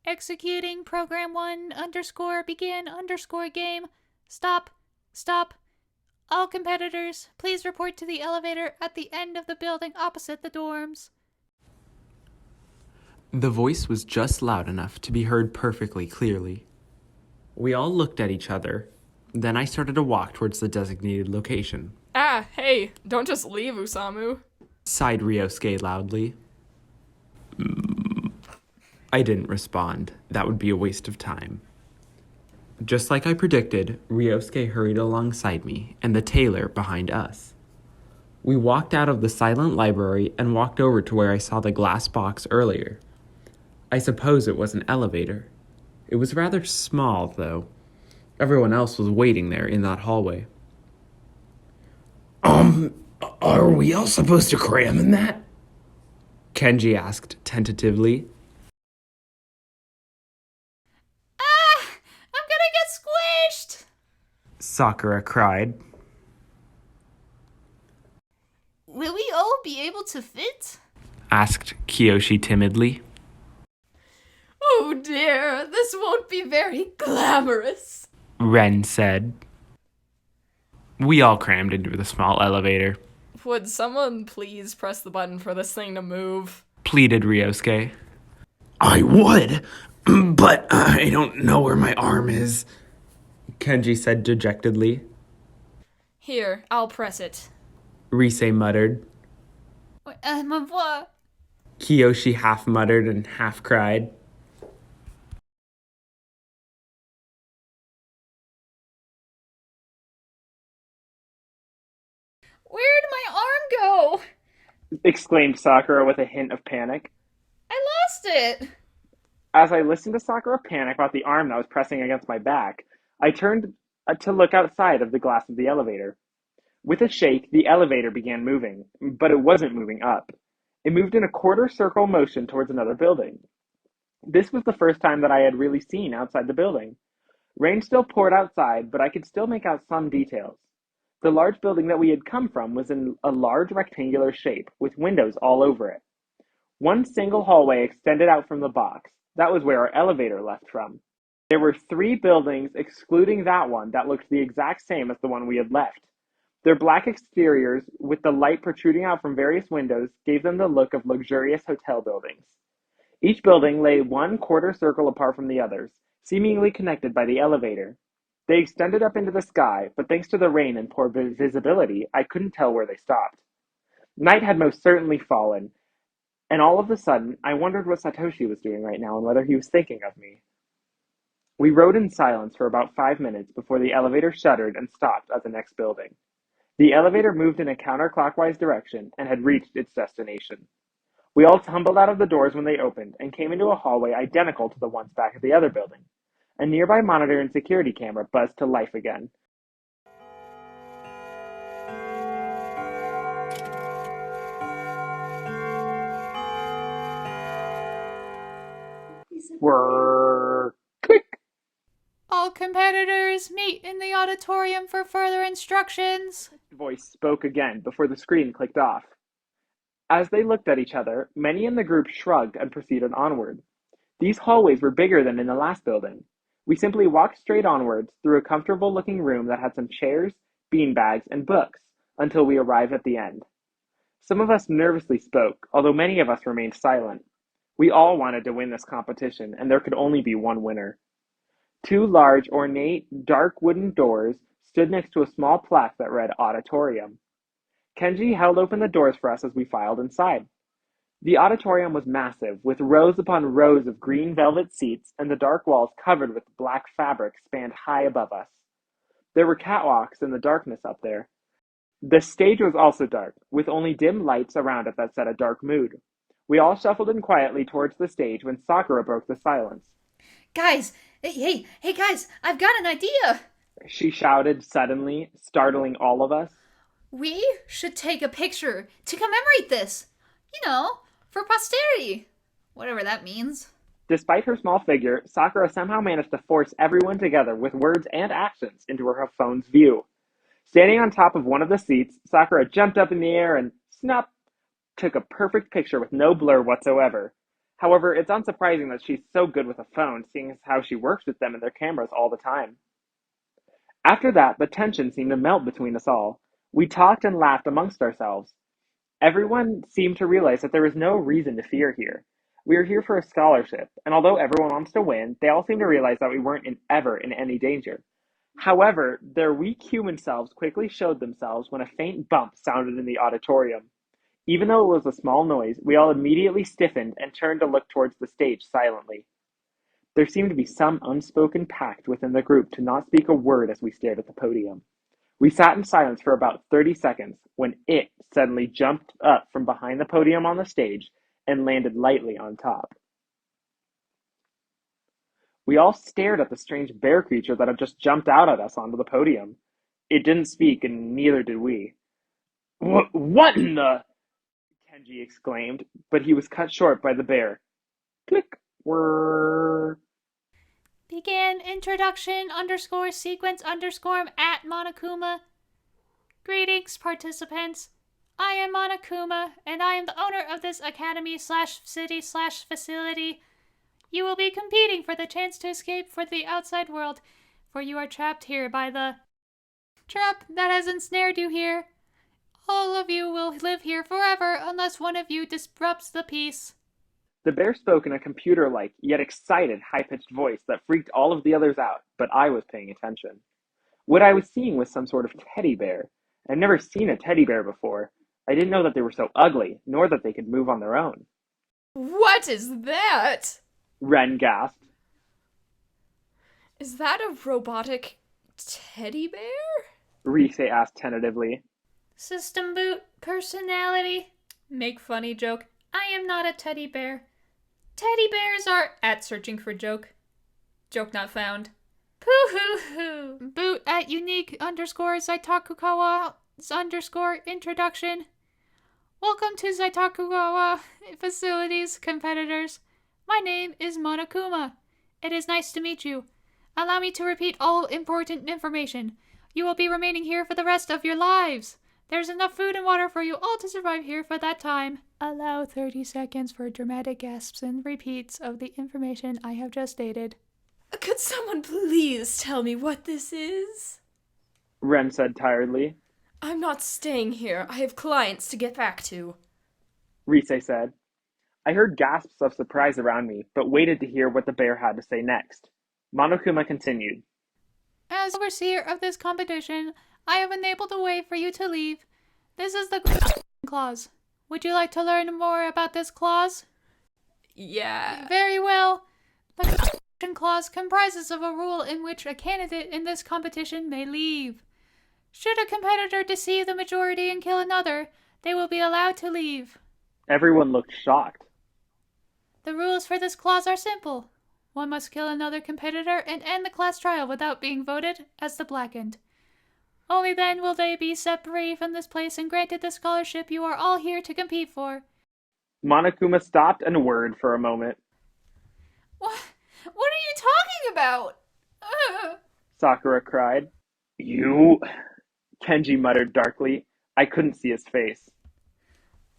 Executing program 1 underscore begin underscore game. Stop. Stop. All competitors, please report to the elevator at the end of the building opposite the dorms. The voice was just loud enough to be heard perfectly clearly. We all looked at each other. Then I started to walk towards the designated location. Ah, hey, don't just leave, Osamu. Sighed Ryosuke loudly. I didn't respond. That would be a waste of time. Just like I predicted, Ryosuke hurried alongside me and the tailor behind us. We walked out of the silent library and walked over to where I saw the glass box earlier. I suppose it was an elevator. It was rather small, though. Everyone else was waiting there in that hallway. Are we all supposed to cram in that? Kenji asked tentatively. I'm gonna get squished! Sakura cried. Will we all be able to fit? Asked Kiyoshi timidly. Oh dear, this won't be very glamorous. Ren said. We all crammed into the small elevator. Would someone please press the button for this thing to move? Pleaded Ryosuke. I would, but I don't know where my arm is. Kenji said dejectedly. Here, I'll press it. Rise muttered. Ma voix. Kiyoshi half muttered and half cried. Where'd my arm go? Exclaimed Sakura with a hint of panic. I lost it. As I listened to Sakura panic about the arm that was pressing against my back, I turned to look outside of the glass of the elevator. With a shake, the elevator began moving, but it wasn't moving up. It moved in a quarter circle motion towards another building. This was the first time that I had really seen outside the building. Rain still poured outside, but I could still make out some details. The large building that we had come from was in a large rectangular shape, with windows all over it. One single hallway extended out from the box. That was where our elevator left from. There were 3 buildings, excluding that one, that looked the exact same as the one we had left. Their black exteriors, with the light protruding out from various windows, gave them the look of luxurious hotel buildings. Each building lay one quarter circle apart from the others, seemingly connected by the elevator. They extended up into the sky, but thanks to the rain and poor visibility, I couldn't tell where they stopped. Night had most certainly fallen, and all of a sudden, I wondered what Satoshi was doing right now and whether he was thinking of me. We rode in silence for about 5 minutes before the elevator shuddered and stopped at the next building. The elevator moved in a counterclockwise direction and had reached its destination. We all tumbled out of the doors when they opened and came into a hallway identical to the ones back at the other building. A nearby monitor and security camera buzzed to life again. Whirr! Click! All competitors meet in the auditorium for further instructions. The voice spoke again before the screen clicked off. As they looked at each other, many in the group shrugged and proceeded onward. These hallways were bigger than in the last building. We simply walked straight onwards through a comfortable-looking room that had some chairs, beanbags, and books until we arrived at the end. Some of us nervously spoke, although many of us remained silent. We all wanted to win this competition, and there could only be one winner. 2 large, ornate, dark wooden doors stood next to a small plaque that read Auditorium. Kenji held open the doors for us as we filed inside. The auditorium was massive, with rows upon rows of green velvet seats, and the dark walls covered with black fabric spanned high above us. There were catwalks in the darkness up there. The stage was also dark, with only dim lights around it that set a dark mood. We all shuffled in quietly towards the stage when Sakura broke the silence. Guys, hey guys, I've got an idea. She shouted suddenly, startling all of us. We should take a picture to commemorate this. You know, for posterity. Whatever that means. Despite her small figure, Sakura somehow managed to force everyone together with words and actions into her phone's view. Standing on top of one of the seats, Sakura jumped up in the air and, snap, took a perfect picture with no blur whatsoever. However, it's unsurprising that she's so good with a phone, seeing as how she works with them and their cameras all the time. After that, the tension seemed to melt between us all. We talked and laughed amongst ourselves. Everyone seemed to realize that there was no reason to fear here. We were here for a scholarship, and although everyone wants to win, they all seemed to realize that we weren't ever in any danger. However, their weak human selves quickly showed themselves when a faint bump sounded in the auditorium. Even though it was a small noise, we all immediately stiffened and turned to look towards the stage silently. There seemed to be some unspoken pact within the group to not speak a word as we stared at the podium. We sat in silence for about 30 seconds when it suddenly jumped up from behind the podium on the stage and landed lightly on top. We all stared at the strange bear creature that had just jumped out at us onto the podium. It didn't speak, and neither did we. What in the? Kenji exclaimed, but he was cut short by the bear. Click. Whirr. Begin introduction _ sequence _ at Monokuma. Greetings, participants. I am Monokuma, and I am the owner of this academy / city / facility. You will be competing for the chance to escape for the outside world, for you are trapped here by the trap that has ensnared you here. All of you will live here forever unless one of you disrupts the peace. The bear spoke in a computer-like, yet excited, high-pitched voice that freaked all of the others out, but I was paying attention. What I was seeing was some sort of teddy bear. I'd never seen a teddy bear before. I didn't know that they were so ugly, nor that they could move on their own. What is that? Ren gasped. Is that a robotic teddy bear? Rise asked tentatively. System boot, personality. Make funny joke. I am not a teddy bear. Teddy bears are at searching for joke. Joke not found. Poo-hoo-hoo. Boot at unique _ Zaitakugawa _ introduction. Welcome to Zaitakugawa facilities, competitors. My name is Monokuma. It is nice to meet you. Allow me to repeat all important information. You will be remaining here for the rest of your lives. There's enough food and water for you all to survive here for that time. Allow 30 seconds for dramatic gasps and repeats of the information I have just stated. Could someone please tell me what this is? Ren said tiredly. I'm not staying here. I have clients to get back to. Rise said. I heard gasps of surprise around me, but waited to hear what the bear had to say next. Monokuma continued. As overseer of this competition, I have enabled a way for you to leave. This is the clause. Would you like to learn more about this clause? Yeah. Very well. The clause comprises of a rule in which a candidate in this competition may leave. Should a competitor deceive the majority and kill another, they will be allowed to leave. Everyone looked shocked. The rules for this clause are simple. One must kill another competitor and end the class trial without being voted as the blackened. Only then will they be set free from this place and granted the scholarship you are all here to compete for. Monokuma stopped and whirred for a moment. What are you talking about? Sakura cried. You... Kenji muttered darkly. I couldn't see his face.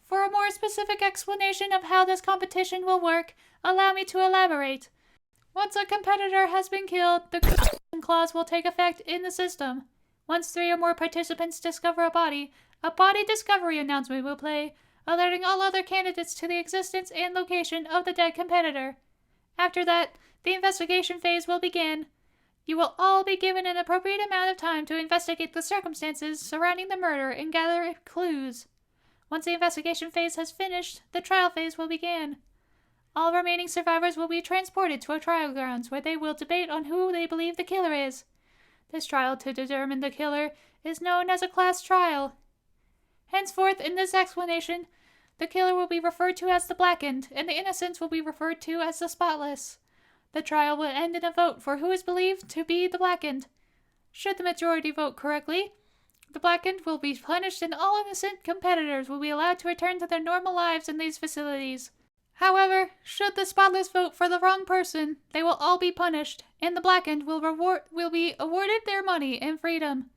For a more specific explanation of how this competition will work, allow me to elaborate. Once a competitor has been killed, the clause will take effect in the system. Once 3 or more participants discover a body discovery announcement will play, alerting all other candidates to the existence and location of the dead competitor. After that, the investigation phase will begin. You will all be given an appropriate amount of time to investigate the circumstances surrounding the murder and gather clues. Once the investigation phase has finished, the trial phase will begin. All remaining survivors will be transported to a trial grounds where they will debate on who they believe the killer is. This trial to determine the killer is known as a class trial. Henceforth, in this explanation, the killer will be referred to as the blackened, and the innocents will be referred to as the spotless. The trial will end in a vote for who is believed to be the blackened. Should the majority vote correctly, the blackened will be punished and all innocent competitors will be allowed to return to their normal lives in these facilities. However, should the spotless vote for the wrong person, they will all be punished, and the blackened will be awarded their money and freedom.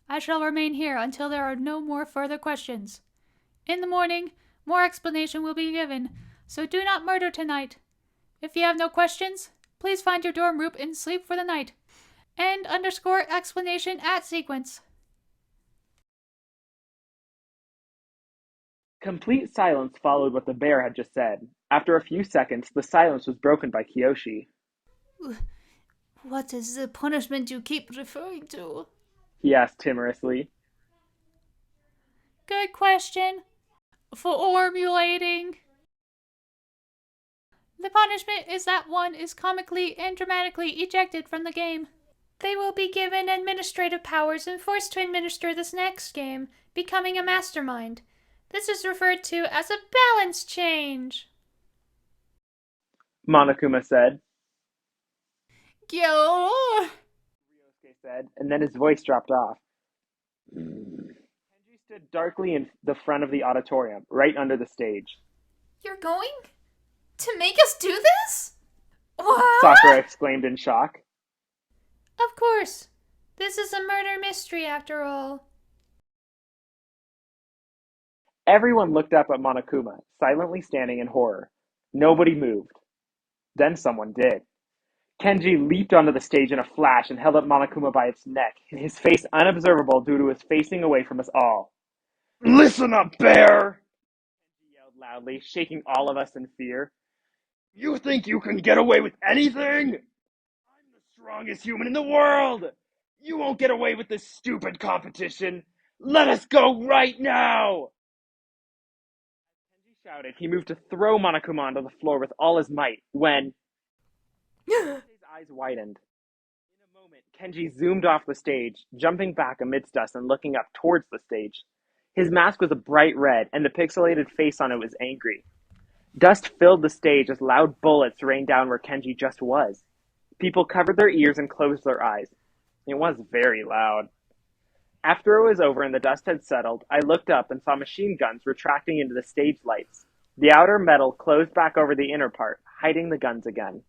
I shall remain here until there are no more further questions. In the morning, more explanation will be given, so do not murder tonight. If you have no questions, please find your dorm room and sleep for the night. End _ explanation at sequence. Complete silence followed what the bear had just said. After a few seconds, the silence was broken by Kiyoshi. What is the punishment you keep referring to? He asked timorously. Good question. Formulating. The punishment is that one is comically and dramatically ejected from the game. They will be given administrative powers and forced to administer this next game, becoming a mastermind. This is referred to as a balance change, Monokuma said. Yo! Ryosuke said, and then his voice dropped off. Kenji stood darkly in the front of the auditorium, right under the stage. You're going to make us do this? What? Sakura exclaimed in shock. Of course. This is a murder mystery after all. Everyone looked up at Monokuma, silently standing in horror. Nobody moved. Then someone did. Kenji leaped onto the stage in a flash and held up Monokuma by its neck, his face unobservable due to his facing away from us all. Listen up, bear! He yelled loudly, shaking all of us in fear. You think you can get away with anything? I'm the strongest human in the world! You won't get away with this stupid competition! Let us go right now! Kenji shouted. He moved to throw Monokuma onto the floor with all his might, when his eyes widened. In a moment, Kenji zoomed off the stage, jumping back amidst us and looking up towards the stage. His mask was a bright red, and the pixelated face on it was angry. Dust filled the stage as loud bullets rained down where Kenji just was. People covered their ears and closed their eyes. It was very loud. After it was over and the dust had settled, I looked up and saw machine guns retracting into the stage lights. The outer metal closed back over the inner part, hiding the guns again.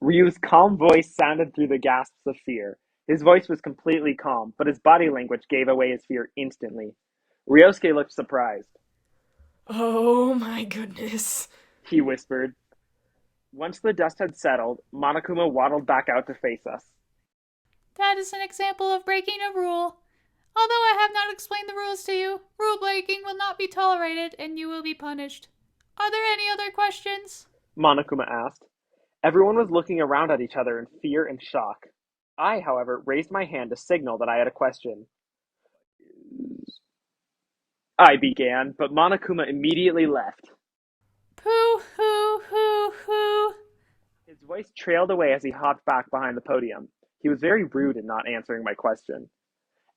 Ryu's calm voice sounded through the gasps of fear. His voice was completely calm, but his body language gave away his fear instantly. Ryosuke looked surprised. Oh my goodness. He whispered. Once the dust had settled, Monokuma waddled back out to face us. That is an example of breaking a rule. Although I have not explained the rules to you, rule breaking will not be tolerated and you will be punished. Are there any other questions? Monokuma asked. Everyone was looking around at each other in fear and shock. I, however, raised my hand to signal that I had a question. I began, but Monokuma immediately left. Pooh, hoo, hoo, hoo. His voice trailed away as he hopped back behind the podium. He was very rude in not answering my question.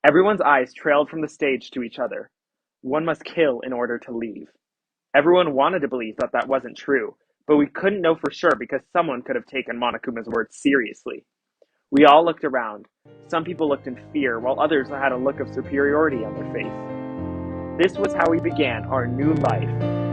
Everyone's eyes trailed from the stage to each other. One must kill in order to leave. Everyone wanted to believe that that wasn't true, but we couldn't know for sure because someone could have taken Monokuma's words seriously. We all looked around. Some people looked in fear, while others had a look of superiority on their face. This was how we began our new life.